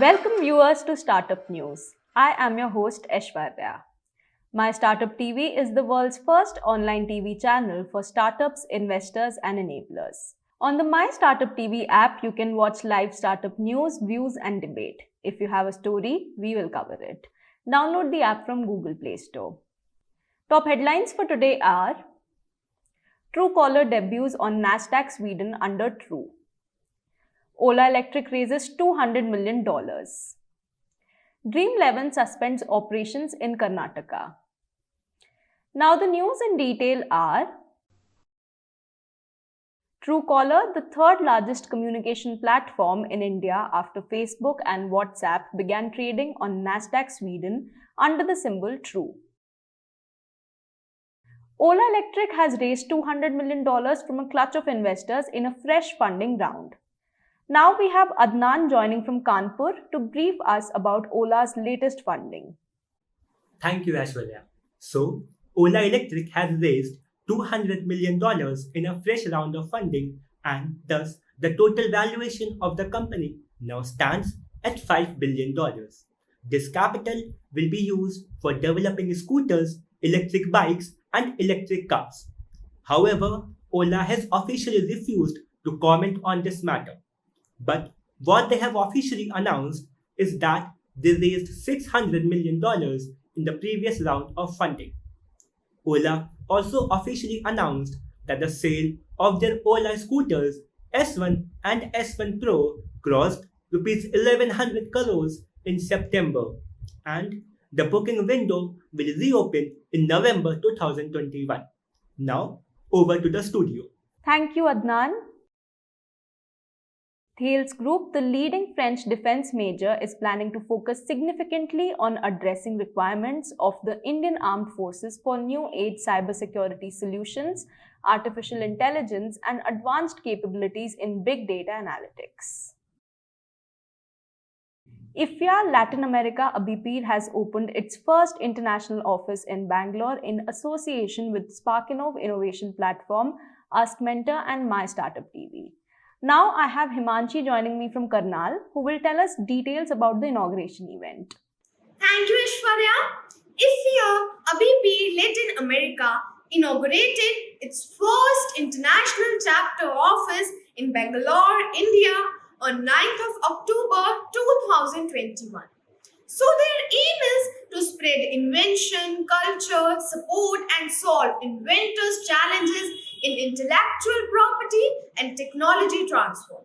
Welcome viewers to Startup News. I am your host Aishwarya. My Startup TV is the world's first online TV channel for startups, investors and enablers. On the My Startup TV app, you can watch live startup news, views and debate. If you have a story, we will cover it. Download the app from Google Play Store. Top headlines for today are: Truecaller debuts on Nasdaq Sweden under True. Ola Electric raises $200 million. Dream11 suspends operations in Karnataka. Now the news in detail are: Truecaller, the third largest communication platform in India after Facebook and WhatsApp, began trading on Nasdaq Sweden under the symbol True. Ola Electric has raised $200 million from a clutch of investors in a fresh funding round. Now we have Adnan joining from Kanpur to brief us about Ola's latest funding. Thank you, Aishwarya. So, Ola Electric has raised $200 million in a fresh round of funding, and thus the total valuation of the company now stands at $5 billion. This capital will be used for developing scooters, electric bikes, and electric cars. However, Ola has officially refused to comment on this matter. But what they have officially announced is that they raised $600 million in the previous round of funding. Ola also officially announced that the sale of their Ola scooters S1 and S1 Pro crossed Rs 1100 crores in September, and the booking window will reopen in November 2021. Now, over to the studio. Thank you, Adnan. Thales Group, the leading French defense major, is planning to focus significantly on addressing requirements of the Indian Armed Forces for new age cybersecurity solutions, artificial intelligence, and advanced capabilities in big data analytics. IFIA Latin America ABPIR has opened its first international office in Bangalore in association with Sparkinov Innovation Platform, Ask Mentor, and My Startup TV. Now I have Himanshi joining me from Karnal, who will tell us details about the inauguration event. Thank you, Ishwarya. IFIA ABPIR Latin America inaugurated its first international chapter office in Bangalore, India on 9th of October 2021. So their aim is to spread invention, culture, support and solve inventors' challenges in intellectual property and technology transfer.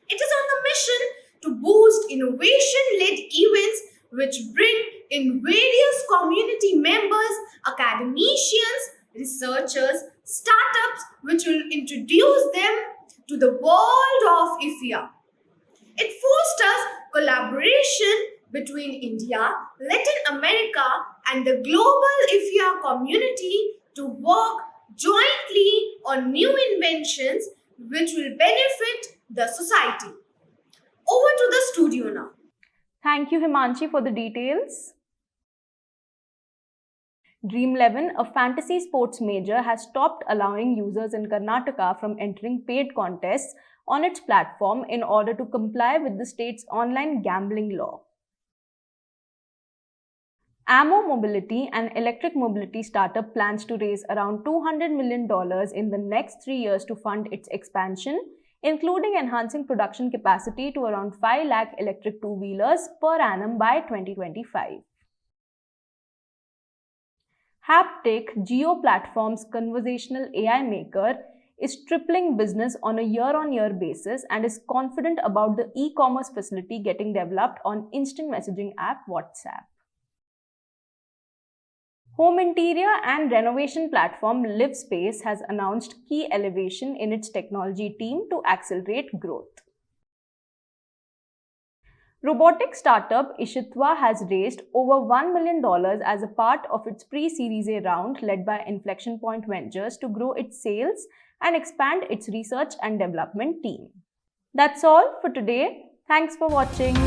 It is on the mission to boost innovation-led events which bring in various community members, academicians, researchers, startups which will introduce them to the world of IFIA. It fosters collaboration between India, Latin America and the global IFIA community to work jointly on new inventions which will benefit the society. Over to the studio now. Thank you, Himanshi, for the details. Dream11, a fantasy sports major, has stopped allowing users in Karnataka from entering paid contests on its platform in order to comply with the state's online gambling law. Ammo Mobility, an electric mobility startup, plans to raise around $200 million in the next 3 years to fund its expansion, including enhancing production capacity to around 5 lakh electric two-wheelers per annum by 2025. Haptik, Geo Platform's conversational AI maker, is tripling business on a year-on-year basis and is confident about the e-commerce facility getting developed on instant messaging app WhatsApp. Home interior and renovation platform LiveSpace has announced key elevation in its technology team to accelerate growth. Robotic startup Ishitwa has raised over $1 million as a part of its pre-Series A round led by Inflection Point Ventures to grow its sales and expand its research and development team. That's all for today. Thanks for watching.